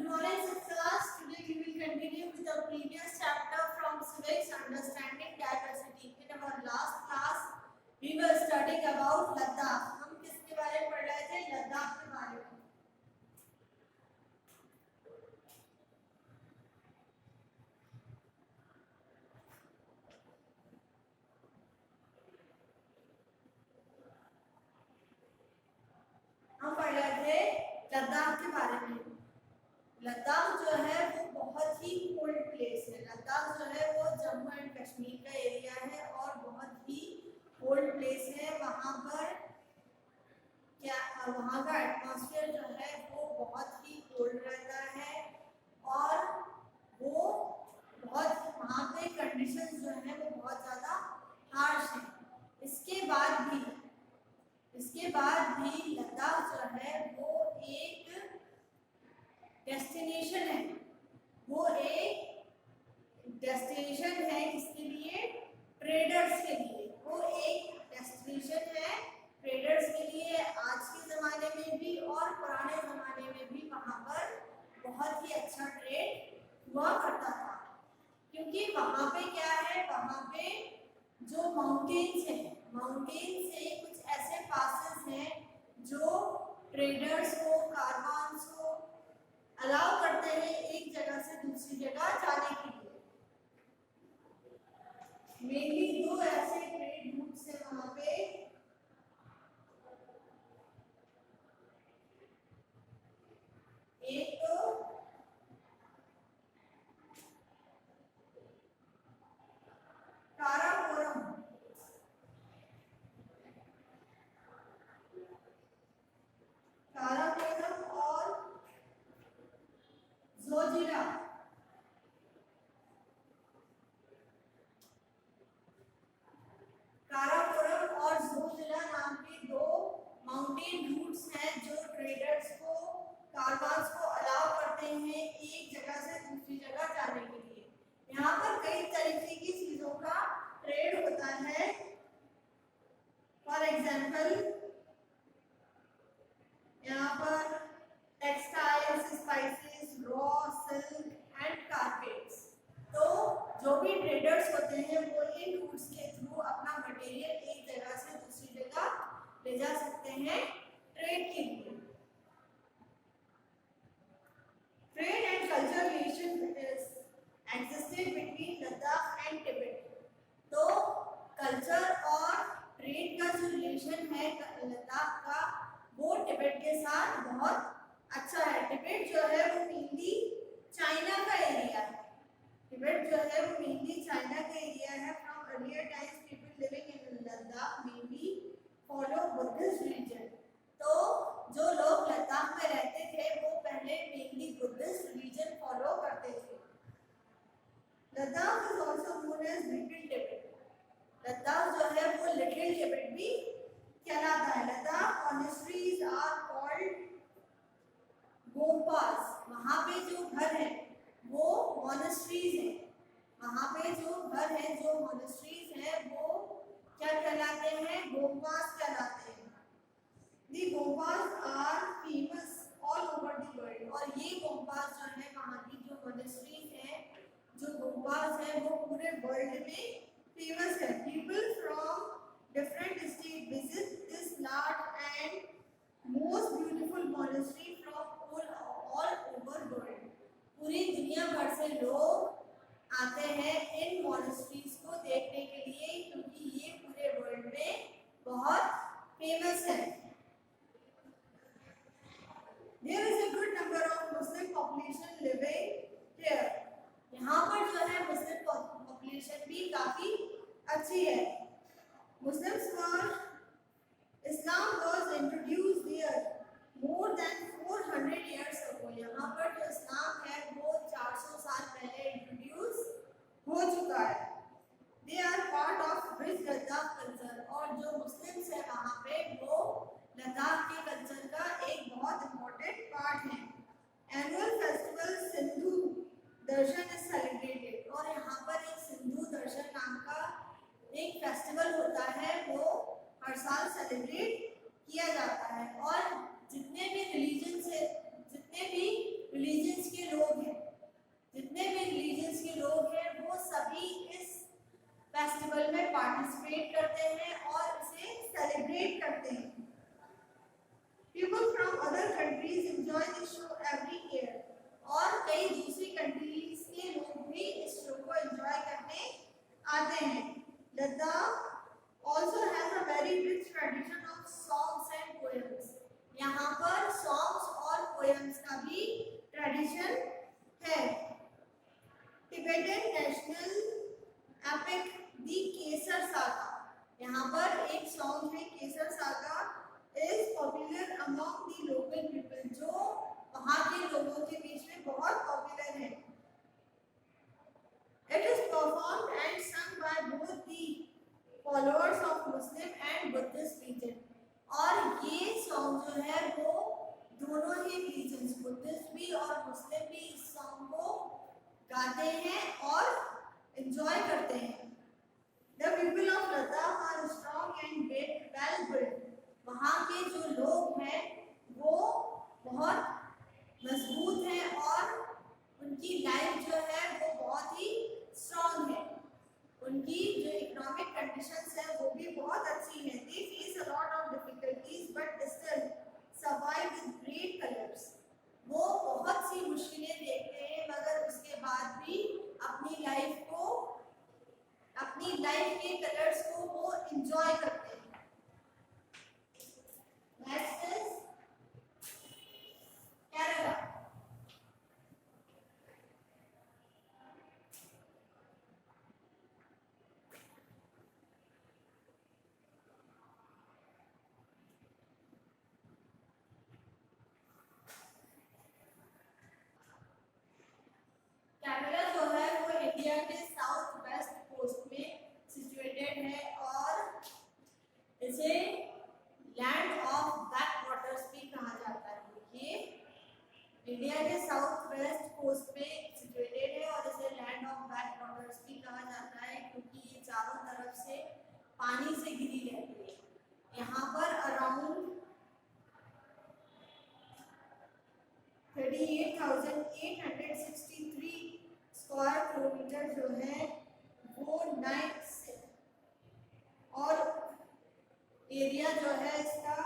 Good morning, sixth class. Today we will continue with the previous chapter from civics, understanding diversity. In our last class, we were studying about Ladakh. हम किसके बारे में पढ़ रहे थे? लद्दाख के बारे में. हम पढ़ रहे थे लद्दाख के बारे में. लद्दाख जो है वो बहुत ही कोल्ड प्लेस है. लद्दाख जो है वो जम्मू एंड कश्मीर का एरिया है और बहुत ही कोल्ड प्लेस है. वहाँ पर वहाँ का एटमॉस्फेयर जो है वो बहुत ही कोल्ड रहता है और वो बहुत वहाँ पे कंडीशंस जो है वो बहुत ज़्यादा हार्श हैं. इसके बाद भी लद्दाख जो है वो एक डेस्टिनेशन है. वो एक डेस्टिनेशन है किसके लिए? ट्रेडर्स के लिए. वो एक डेस्टिनेशन है ट्रेडर्स के लिए. आज के ज़माने में भी और पुराने ज़माने में भी वहाँ पर बहुत ही अच्छा ट्रेड हुआ करता था. क्योंकि वहाँ पे क्या है, वहाँ पे जो माउंटेन्स हैं, माउंटेन से कुछ ऐसे पासेस हैं जो ट्रेडर्स को, कारवान्स को अलाउ करते हैं एक जगह से दूसरी जगह जाने के लिए. मेनली दो ऐसे ट्रेड रूट्स हैं वहाँ पे. एक तो काराकोरम, और जोजिला. काराकोरम और जोजिला नाम के दो माउंटेन रूट्स हैं जो ट्रेडर्स को, कारवान्स को अलाउ करते हैं एक जगह से दूसरी जगह जाने के लिए. यहाँ पर कई तरीके की चीजों का ट्रेड होता है. फॉर एग्जाम्पल यहाँ पर textiles, spices, raw silk and carpets. तो जो भी ट्रेडर्स होते हैं वो इन रूट्स के थ्रू अपना मटेरियल एक जगह से दूसरी जगह ले जा सकते हैं ट्रेड के लिए. Trade and culture relation existed between Ladakh and Tibet. तो कल्चर और ट्रेड का जो रिलेशन है लद्दाख का वो टिबेट के साथ बहुत अच्छा है. टिबेट जो है वो मेनली चाइना का एरिया है. टिबेट जो है वो मेनली चाइना का एरिया है. From earlier times people living in Ladakh mainly follow Buddhist religion. तो जो लोग लद्दाख में रहते थे वो पहले मेनली बुद्धिस्ट रिलीजन फॉलो करते थे. Ladakh is also known as little Tibet. Ladakh जो है वो लिटिल टिबेट भी कहलाता है. Ladakh monasteries are called gompas. वहाँ पे जो घर है वो मॉनेस्ट्रीज है. वहाँ पे जो घर है, जो मॉनेस्ट्रीज है वो क्या कहलाते हैं? गोम्पास कहलाते हैं. The gompas are famous all over the world. और ये गोम्पास जो है, वहाँ की जो मॉनेस्ट्रीज है, जो गोम्पास है वो पूरे वर्ल्ड में फेमस है. People from different states visit this large and most beautiful monastery from all over world. पूरी दुनिया भर से लोग आते हैं इन मोनेस्ट्रीज को देखने के लिए क्योंकि ये पूरे वर्ल्ड में बहुत फेमस है. There is a good number of Muslim population living here. यहाँ पर जो है मुस्लिम पॉपुलेशन भी काफी अच्छी है. Islam was introduced there more than 400 years ago. यहाँ पर जो इस्लाम है वो 400 साल पहले इंट्रोड्यूस हो चुका है. They are part of rich Ladakh culture. और जो मुस्लिम्स है वहाँ पे वो लद्दाख के कल्चर का एक बहुत इम्पोर्टेंट पार्ट है. Annual festival Sindhu Darshan is celebrated. और यहाँ पर एक सिंधु दर्शन नाम का एक फेस्टिवल होता है वो हर साल सेलिब्रेट किया जाता है. और जितने भी रिलीजन्स के फेस्टिवल में पार्टिसिपेट करते हैं और इसे सेलिब्रेट करते हैं। People from other countries enjoy this show every year. और कई दूसरी कंट्रीज के लोग भी इस शो को एंजॉय करने आते हैं। Ladakh also has a very rich tradition of songs and poems. यहाँ पर songs और poems का भी ट्रेडिशन है। Tibetan national epic the Kesar saga, यहाँ पर एक सॉन्ग है केसर saga is popular among the local people, जो वहाँ के लोगों के बीच में बहुत पॉपुलर है। It is performed and sung by both the followers of Muslim and Buddhist religion. और ये सॉन्ग जो है वो दोनों ही रिलीजन्स, बुद्धिस्ट भी और मुस्लिम भी इस सॉन्ग को गाते हैं और एंजॉय करते हैं। The people of Ladakh are strong and well built. वहाँ के जो लोग हैं वो बहुत मजबूत हैं और उनकी लाइफ जो है वो बहुत ही स्ट्रॉन्ग है। उनकी जो इकोनॉमिक कंडीशंस है वो भी बहुत अच्छी है। They face a lot of difficulties but still survive with great colors. वो बहुत सी मुश्किलें देखते हैं मगर उसके बाद भी अपनी लाइफ के कलर्स को वो एंजॉय करते हैं। Next is Kerala. केरला जो है वो इंडिया के साउथ वेस्ट कोस्ट में सिचुएटेड है और इसे लैंड ऑफ बैक वाटर्स भी कहा जाता है। ये इंडिया के साउथ वेस्ट कोस्ट में सिचुएटेड है और इसे लैंड ऑफ बैक वाटर्स भी कहा जाता है क्योंकि ये चारों तरफ से पानी से घिरी रहती है। यहाँ पर अराउंड 38,863 स्क्वायर किलोमीटर जो है वो और एरिया जो है इसका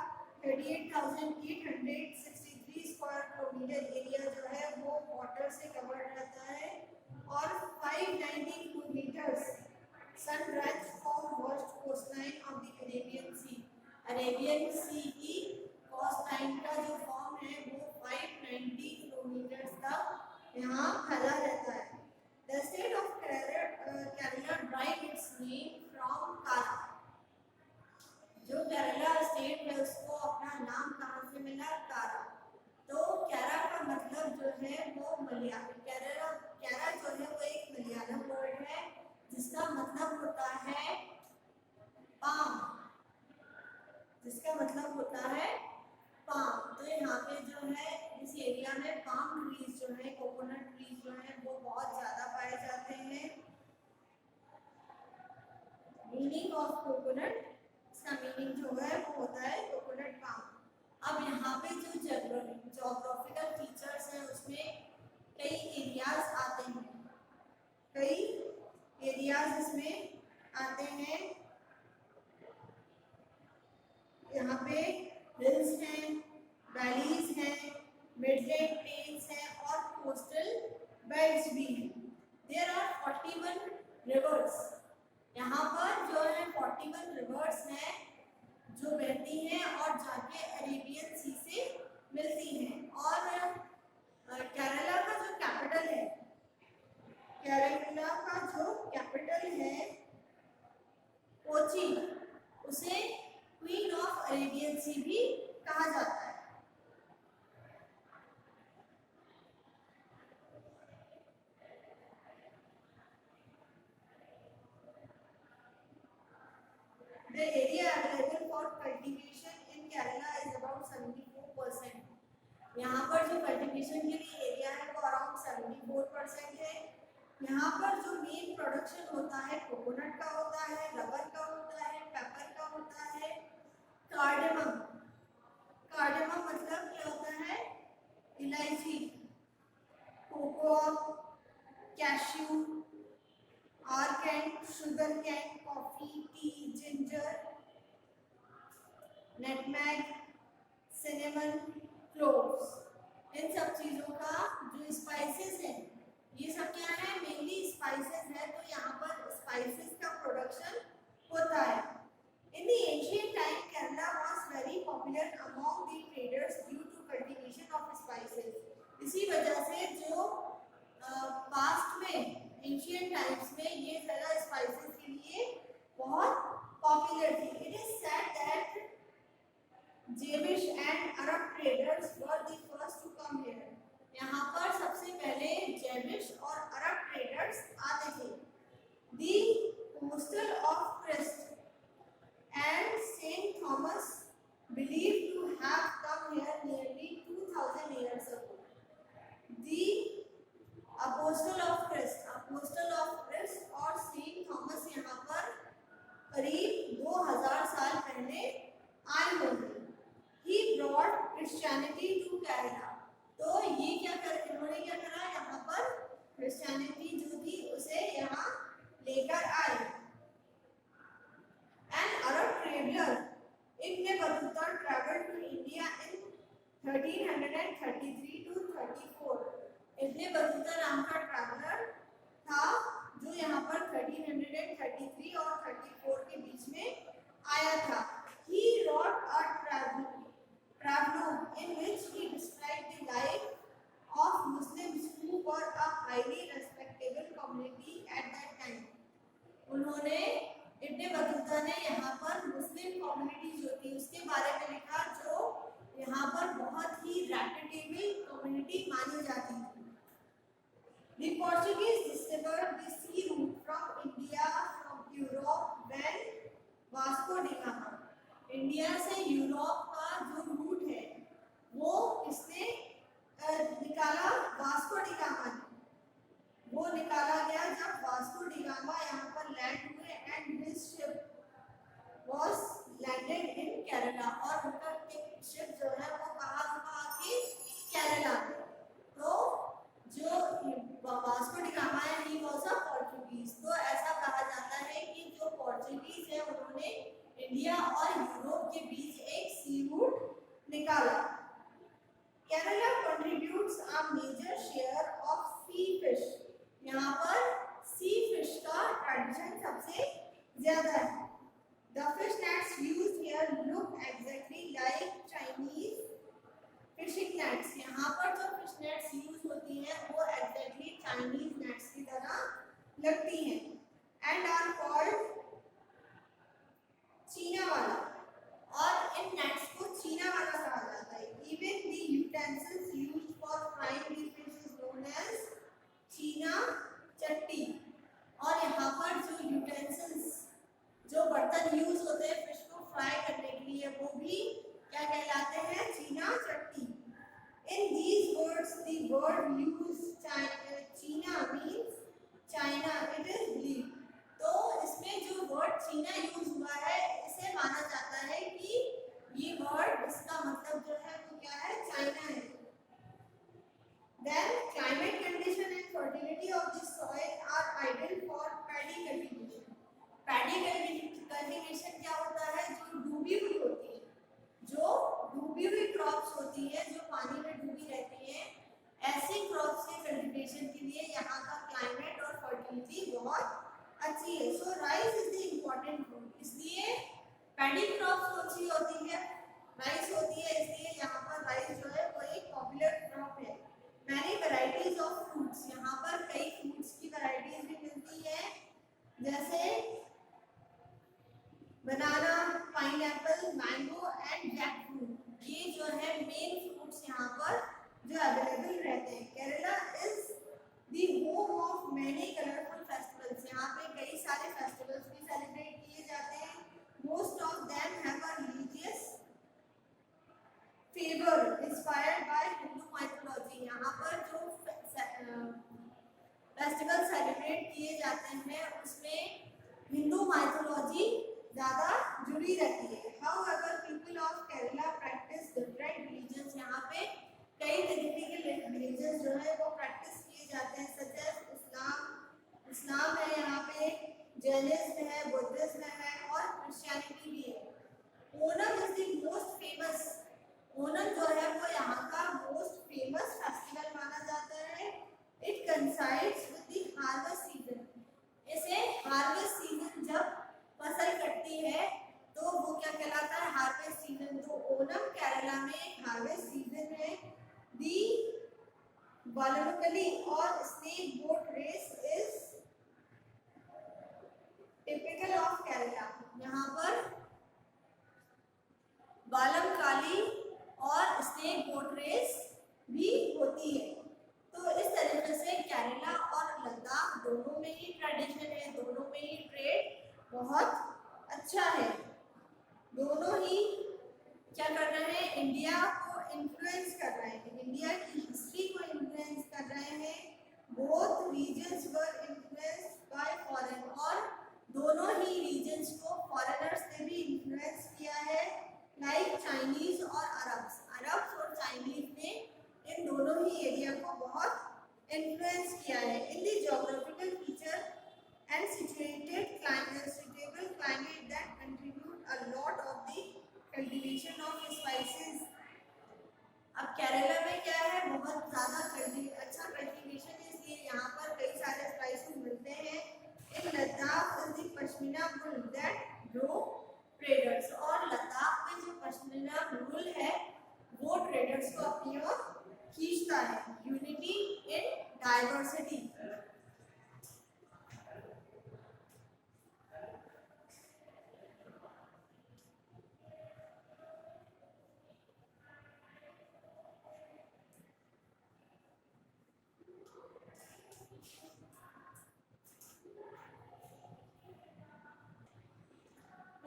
38,863 स्क्वायर किलोमीटर एरिया जो है वो वाटर से कवर्ड रहता है और 590 kilometres sunrise from west coastline of the Arabian sea. Arabian sea की कोस्टलाइन का जो फॉर्म है वो 590 किलोमीटर्स तक यहाँ फैला रहता है। The state of Kerala derived its name from Kara. जो केरला स्टेट है उसको अपना नाम कहाँ से मिला? कारा। तो केरा का मतलब जो है वो मलयालम, केरा जो है वो एक मलयालम वर्ड है जिसका मतलब होता है पाम, तो यहाँ पे जो है इस एरिया में पाम ट्रीज जो है, कोकोनट ट्रीज जो है वो बहुत ज्यादा पाए जाते हैं। मीनिंग ऑफ कोकोनट, इसका मीनिंग जो है वो होता है कोकोनट पाम। अब यहाँ पे जो जोग्राफिकल फीचर्स हैं उसमें कई एरियाज आते हैं, इसमें आते हैं। यहाँ पे हिल्स हैं, वैलीज हैं, मिडलैंड प्लेन्स हैं और कोस्टल बेल्ट्स भी हैं। देयर आर 41 रिवर्स, यहाँ पर जो है 41 रिवर्स हैं जो बहती हैं और जाके अरेबियन सी से मिलती हैं। और केरला का जो कैपिटल है कोची, उसे क्वीन ऑफ अरेबियन सी भी कहा जाता है। The area available for cultivation in Kerala is about 74%. यहाँ पर जो कल्टीवेशन के लिए एरिया है वो अराउंड 74% है। यहाँ पर जो मेन प्रोडक्शन होता है कोकोनट का होता है, रबर का होता है, पेपर का होता है, कार्डेमम मतलब क्या होता है? इलायची, cocoa, cashew bark and sugar cane, coffee, tea, ginger, nutmeg, cinnamon, cloves. इन सब चीजों का जो स्पाइसेस है, ये सब क्या है, मेनली स्पाइसेस है, तो यहाँ पर स्पाइसेस का प्रोडक्शन होता है। In the ancient time, Kerala was very popular among the traders due to cultivation of spices. इसी वजह से जो पास्ट में एंशियंट टाइम्स में ये जगह स्पाइसेस के लिए बहुत पॉपुलर थी। It is said that Jewish and Arab traders were the first to come here. यहाँ पर सबसे पहले जेविश और अरब ट्रेडर्स आते थे। The Apostle of Christ and Saint Thomas believed to have come here nearly 2000 years ago. The Apostle of Christ और Saint Thomas यहाँ पर करीब 2000 साल पहले आए होंगे। He brought Christianity to Kerala. तो ये इन्होंने क्या करा, यहाँ पर क्रिश्चियनिटी जो थी उसे यहाँ लेकर आए। An Arab traveler Ibn Battuta traveled to India in 1333 to 34. Ibn Battuta नाम का ट्रैवलर था जो यहाँ पर 1333 और 34 के बीच में आया था। He wrote a travelogue in which he described the life of Muslims who were a highly respectable community at that time. उन्होंने इब्ने बतूता ने यहाँ पर मुस्लिम कम्युनिटी जो थी उसके बारे में लिखा, जो यहाँ पर बहुत ही रेप्यूटेबल कम्युनिटी मानी जाती थी। The Portuguese discovered the sea route from India from Europe when Vasco da Gama. India से यूरोप का जो रूट है वो किसने निकाला, वास्को डी गामा ने। वो निकाला गया जब वास्को डी गामा यहाँ पर लैंड हुए and his ship was landed in Kerala, और उनका शिप जो है वो कहाँ रुका, कि केरला में। तो जो वास्को डी गामा है ही वाज अ पोर्चुगीज। तो ऐसा कहा जाता है कि जो पोर्चुगीज है उन्होंने इंडिया और यूरोप के बीच एक सी रूट निकाला। Kerala contributes a major share of sea fish. यहाँ पर सी फिश का ट्रेडिशन सबसे ज्यादा है। The fish nets used here look exactly like Chinese fishing nets. यहाँ पर जो फिश नेट्स यूज होती हैं वो एग्जैक्टली चाइनीज नेट्स की तरह लगती हैं। एंड आर कॉल्ड चीना वाला, और इन नेट्स को चीना वाला कहा जाता है। Even the utensils used for frying the fish is known as cheena chatti. और यहाँ पर जो यूटेंसिल्स, जो बर्तन यूज होते हैं फिश को फ्राई करने के लिए, वो भी क्या कहलाते हैं, Cheena Chatti. In these words the word used Cheena means China, it is believed. तो इसमें जो वर्ड चीना यूज हुआ है इसे माना जाता है कि ये वर्ड, इसका मतलब जो है वो क्या है, चाइना है। Then climate condition and fertility of the soil are ideal for paddy cultivation. Paddy cultivation क्या होता है, जो डूबी हुई होती है, जो डूबी हुई क्रॉप्स होती है जो पानी में डूबी रहती है, ऐसी क्रॉप्स के कल्टीवेशन के लिए यहाँ का क्लाइमेट और फर्टिलिटी बहुत अच्छी है। So rice is the important food, इसलिए पैडी क्रॉप्स कौन सी होती है, राइस होती है, इसलिए यहाँ पर राइस जो है वो एक पॉपुलर क्रॉप है। मैनी वैरायटीज ऑफ फ्रूट्स, यहाँ पर कई फ्रूट्स की वैरायटीज भी मिलती है, जैसे बनाना, पाइनएप्पल, मैंगो एंड जैकफ्रूट। ये जो है मेन फ्रूट्स यहाँ पर जो अवेलेबल रहते हैं। Kerala is the home of many colourful festivals. यहाँ पे कई सारे फेस्टिवल्स भी सेलिब्रेट किए जाते हैं। Most of them have a religious favour inspired by Hindu mythology. यहाँ पर जो फेस्टिवल सेलिब्रेट किए जाते हैं उसमें हिंदू माइथोलॉजी ज़्यादा जुड़ी रहती है। However, people of Kerala practice different religions. यहाँ पे कई तरीके के रिलीजन जो है वो प्रैक्टिस किए जाते हैं, सच एज इस्लाम है यहाँ पे, जैनिज्म है, बुद्धिज्म है और क्रिश्चियनिटी भी है। Onam is the most famous, Onam जो है वो यहाँ का मोस्ट फेमस फेस्टिवल माना जाता है। It coincides with the harvest season, इसे हार्वेस्ट सीजन जब फसल कटती है तो वो क्या कहलाता है, हार्वेस्ट सीजन। तो ओणम केरला में एक हार्वेस्ट सीजन है। दी वॉल्यूमिकली और snake boat race is typical of Kerala. यहाँ पर बालम काली और स्नेक बोट रेस भी होती है। तो इस तरीके से केरला और लद्दाख दोनों में ही ट्रेडिशन है, दोनों में ही ट्रेड बहुत अच्छा है। दोनों ही क्या कर रहे हैं, इंडिया को इन्फ्लुएंस कर रहे हैं, इंडिया की हिस्ट्री को इन्फ्लुएंस कर रहे हैं। Both regions were influenced by foreign, और दोनों ही रीजन्स को फॉरेनर्स ने भी इन्फ्लुएंस किया है, लाइक चाइनीज और अरब्स। अरब्स और चाइनीज ने इन दोनों ही एरिया को बहुत इन्फ्लुएंस किया है। In the geographical feature and situated climate, suitable climate that contribute a lot of the cultivation of spices. अब केरला में क्या है, बहुत ज़्यादा अच्छा कल्टीवेशन है, इसलिए यहाँ पर कई सारे स्पाइसेस मिलते हैं। In Ladakh is the pashmina wool that drew traders, और लद्दाख में जो पश्मीना वुल है वो ट्रेडर्स को अपनी ओर खींचता है। यूनिटी इन डाइवर्सिटी,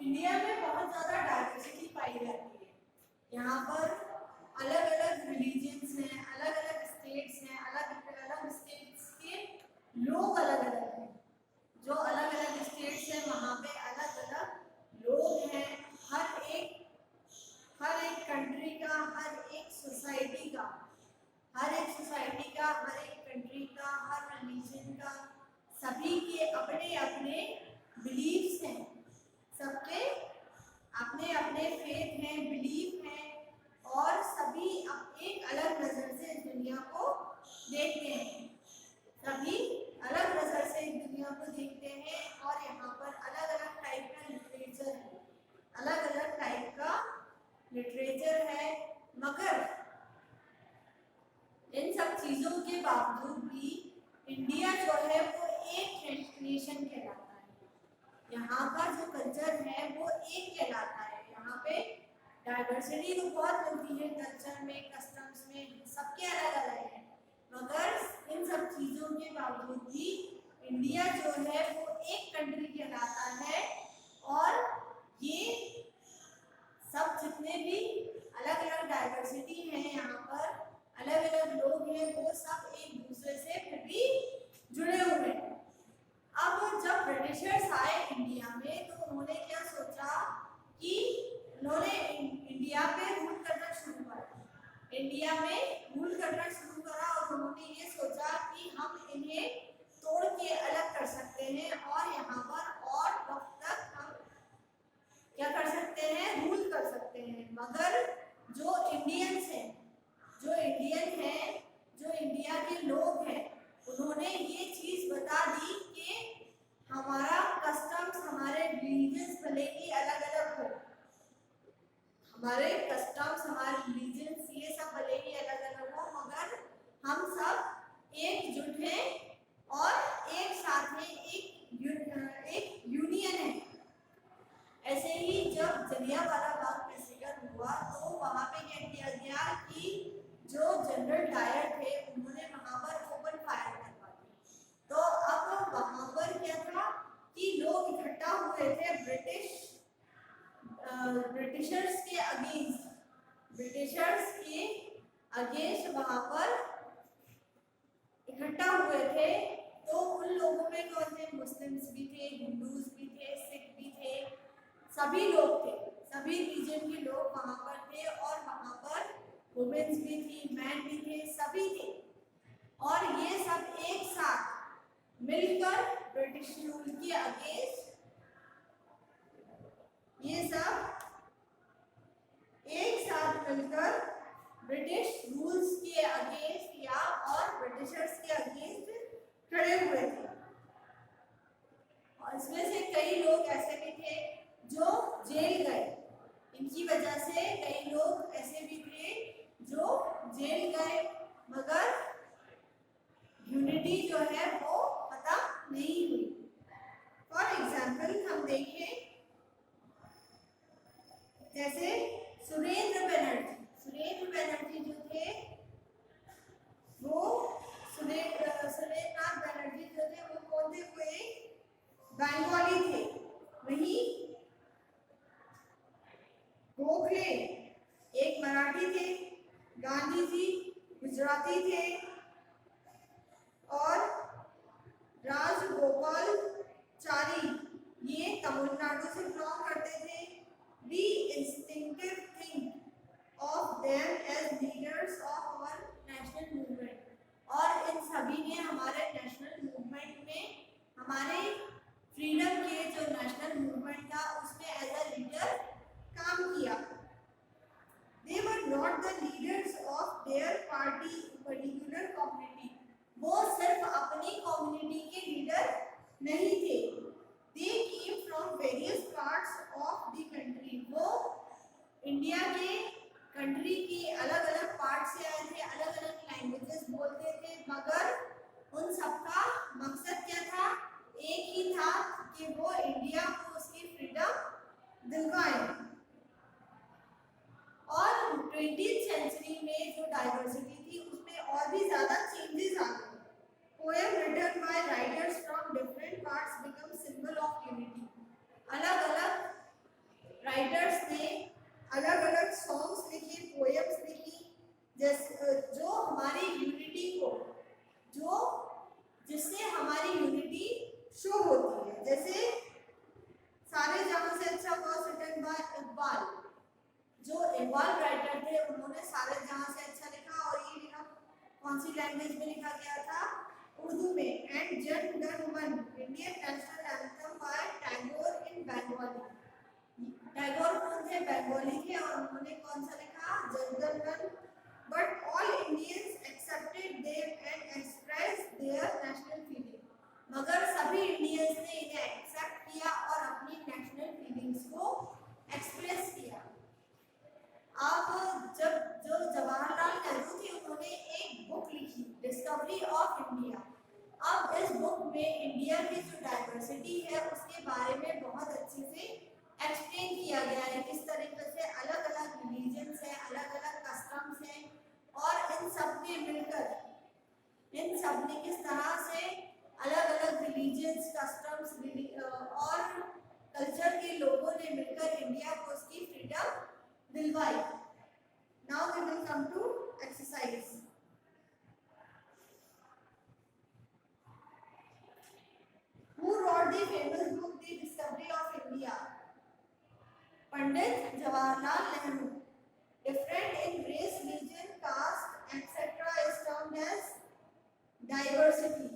इंडिया में बहुत ज़्यादा डाइवर्सिटी पाई जाती है। यहाँ पर अलग अलग रिलीजन्स हैं, अलग अलग स्टेट्स हैं, अलग अलग स्टेट्स के लोग अलग अलग हैं। जो अलग अलग स्टेट्स हैं वहाँ पे अलग अलग लोग हैं। हर एक कंट्री का, हर एक सोसाइटी का, हर एक कंट्री का, हर रिलीजन का, सभी के अपने अपने बिलीव्स हैं, सबके अपने अपने फेथ हैं, बिलीफ हैं, और सभी एक अलग नजर से इस दुनिया को देखते हैं। सभी अलग नजर से इस दुनिया को देखते हैं, और यहाँ पर अलग अलग टाइप का लिटरेचर है, अलग अलग टाइप का लिटरेचर है। मगर इन सब चीजों के बावजूद भी इंडिया जो है वो एक नेशन कहलाता है। यहाँ का जो कल्चर है वो एक कहलाता है। यहाँ पे डाइवर्सिटी तो बहुत मिलती है, कल्चर में, कस्टम्स में, सबके अलग अलग है, मगर इन सब चीज़ों के बावजूद भी इंडिया जो है वो एक कंट्री कहलाता है। और ये सब जितने भी अलग अलग डाइवर्सिटी हैं, यहाँ पर अलग अलग लोग हैं, वो सब एक दूसरे से फिर भी जुड़े हुए हैं। अब जब ब्रिटिशर्स आए इंडिया में तो उन्होंने क्या सोचा कि उन्होंने इंडिया पे रूल करना शुरू करा, इंडिया में रूल करना शुरू करा, और उन्होंने ये सोचा कि हम इन्हें तोड़ के अलग कर सकते हैं, और यहाँ पर और वक्त तक हम क्या कर सकते हैं, रूल कर सकते हैं। मगर जो इंडियंस हैं, जो इंडियन हैं, जो इंडिया के लोग हैं, उन्होंने ये चीज़ बता दी कि हमारा कस्टम्स, हमारे रिलीजन्स भले ही अलग अलग हो, हमारे कस्टम्स, हमारे रिलीजन्स, ये सब भले ही अलग अलग हो, मगर हम सब एकजुट हैं और एक साथ में एक यूनियन है। ऐसे ही जब जलियांवाला बाग मैसेकर हुआ तो वहाँ पे क्या किया गया कि जो जनरल डायर थे उन्होंने वहाँ पर ओपन फायर करवा दी। तो अब वहाँ पर क्या था कि लोग इकट्ठा हुए थे ब्रिटिशर्स के अगेंस्ट वहाँ पर इकट्ठा हुए थे। तो उन लोगों में कौन थे, मुस्लिम्स भी थे, हिंदूज भी थे, सिख भी थे, सभी लोग थे, सभी रीजन के लोग वहाँ पर थे, और वहाँ पर वुमेन्स भी थी, मैन भी थे, सभी थे, और ये सब एक साथ मिलकर ब्रिटिश रूल के अगेंस्ट, ये सब एक साथ मिलकर ब्रिटिश रूल्स के अगेंस्ट या और ब्रिटिशर्स के अगेंस्ट खड़े हुए थे। और इसमें से कई लोग ऐसे भी थे जो जेल गए, इनकी वजह से कई लोग ऐसे भी थे जो जेल गए, मगर यूनिटी जो है वो खत्म नहीं हुई। फॉर एग्जाम्पल हम देखें, जैसे सुरेंद्र बनर्जी जो थे वो सुरेंद्रनाथ बनर्जी जो थे वो कौन थे? वो एक बंगाली थे। वहीं गोखले एक मराठी थे, गांधी जी गुजराती थे और राजगोपालचारी ये तमिलनाडु से बिलोंग करते थे। We instinctive think of them as leaders of our national movement, और इन सभी ने हमारे नेशनल मूवमेंट में, हमारे फ्रीडम के जो नेशनल मूवमेंट था उसमें एज अ लीडर काम किया। They were not the leaders of their party particular community, वो सिर्फ अपनी कम्युनिटी के लीडर नहीं थे। They came from various parts of the country, वो इंडिया के कंट्री की अलग अलग पार्ट से आए थे, अलग अलग लैंग्वेजेस बोलते थे, मगर उन सबका मकसद क्या था? एक ही था कि वो इंडिया को उसकी फ्रीडम दिलवाएं। और 20th सेंचुरी में जो डाइवर्सिटी थी उसमें और भी ज्यादा चेंजेस आ गए। Poem written by writers from different parts become symbol of unity, अलग अलग राइटर्स ने अलग अलग सॉन्ग्स लिखे, पोएम्स लिखी, जो हमारी यूनिटी को, जो जिससे हमारी यूनिटी शो होती है। जैसे सारे जहां से अच्छा वाज रिटन बाय इकबाल, जो इकबाल राइटर थे उन्होंने सारे जहां से अच्छा लिखा, और ये लिखा कौन सी लैंग्वेज में लिखा गया था? उर्दू में। And Jana Gana Mana Indian national anthem by Tagore in Bengali, Tagore कौन थे? बंगाली थे, और उन्होंने कौन सा लिखा? जन गण मन। But all Indians accepted them and expressed there national feeling, मगर सभी इंडियंस ने इन्हें एक्सेप्ट किया और अपनी नेशनल फीलिंग्स को एक्सप्रेस किया। अब जब जो जवाहरलाल नेहरू थे उन्होंने एक बुक लिखी, डिस्कवरी ऑफ इंडिया। अब इस बुक में इंडिया की जो डाइवर्सिटी है उसके बारे में बहुत अच्छे से एक्सप्लेन किया गया है, किस तरीके से अलग अलग रिलीजन्स हैं, अलग अलग कस्टम्स हैं, और इन सब ने मिलकर, इन सब ने किस तरह से अलग अलग रिलीजन्स, कस्टम्स और कल्चर के लोगों ने मिलकर इंडिया को उसकी फ्रीडम दिलवाई। Now we will come to exercise. Who wrote the famous book The Discovery of India? Pandit Jawaharlal Nehru. Different in race, religion, caste, etc. is termed as diversity.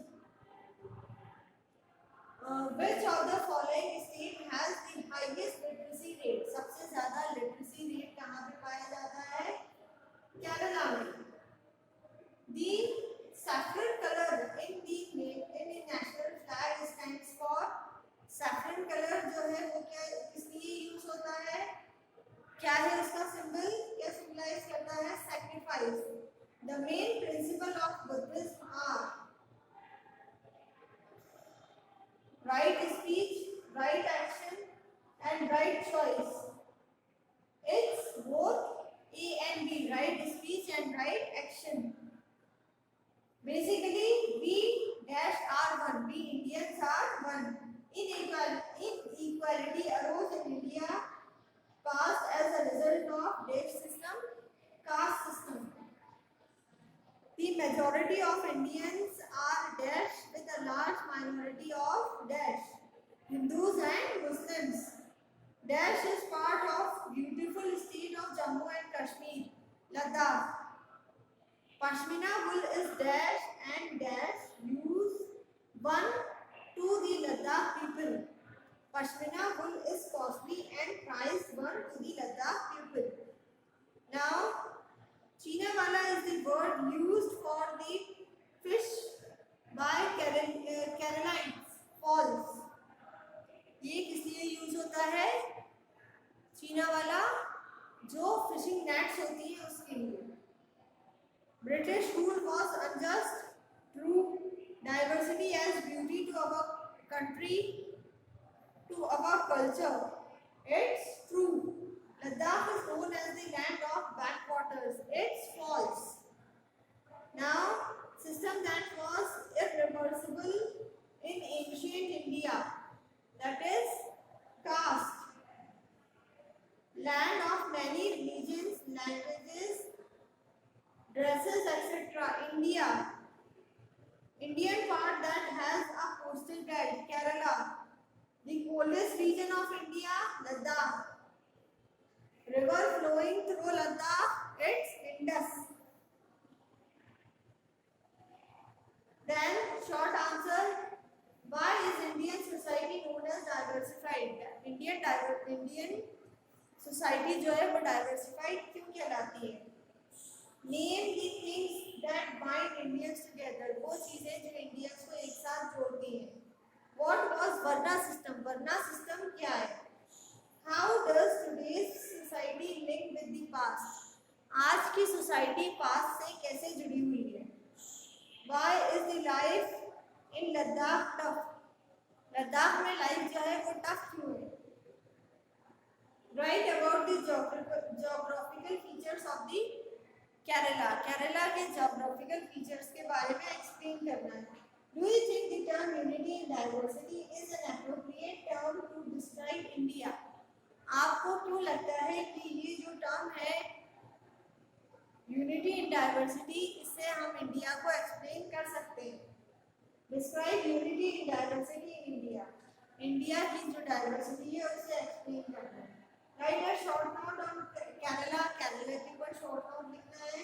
Which of the following state has the highest literacy rate? सबसे ज्यादा literacy rate कहाँ पे पाया जाता है? केरला में। The saffron color in the national flag stands for, saffron color जो है वो क्या किस लिए यूज होता है? क्या है उसका सिंबल? क्या सिंबलाइज करता है? sacrifice. The main principle of Buddhism are right speech, right action, and right choice. It's both A and B, right speech and right action. Basically, we dash are one. We Indians are one. Inequality arose in India past as a result of caste system. The majority of Indians are dash with a large minority of dash Hindus and Muslims. Dash is part of beautiful state of Jammu and Kashmir, Ladakh. Pashmina wool is dash and dash use one to the Ladakh rule was unjust? True. Diversity adds beauty to our country, to our culture. It's true. Ladakh is known as the land of backwaters. It's false. Now, system that was irreversible in ancient India, that is caste. Land of many religions, languages, dresses, etc. India. Indian part that has a coastal belt, Kerala. The coldest region of India, Ladakh. River flowing through Ladakh, it's Indus. Then, short answer, why is Indian society known as diversified? Indian society जो है वो diversified क्यों कहलाती है? Name the things that bind Indians together. वो चीजें जो Indians को एक साथ जोड़ती हैं. What was Varna system? Varna system क्या है? How does today's society link with the past? आज की society past से कैसे जुड़ी हुई है? Why is the life in Ladakh tough? Ladakh में लाइफ जो है वो टफ क्यों है? Write about the geographical features of the Kerala. Kerala के geographical features के बारे में explain करना है. Do you think the term unity and diversity is an appropriate term to describe India? आपको क्यों लगता है कि ये जो term है unity and diversity, इससे हम इंडिया को explain कर सकते हैं? Describe unity and diversity in India. India की जो diversity है उसे explain करना है. Write a short note on Kerala. Kerala के ऊपर short note लिखना है.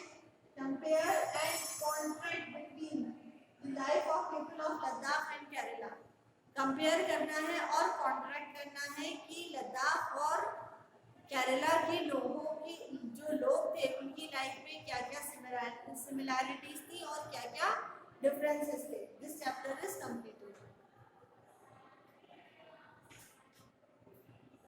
Compare and contrast between the life of people of Ladakh and Kerala. Compare करना है और contrast करना है कि लद्दाख और केरला के लोगों की जो लोग थे उनकी लाइफ में क्या-क्या सिमिलैरिटीज थी और क्या-क्या differences थे. This chapter is complete.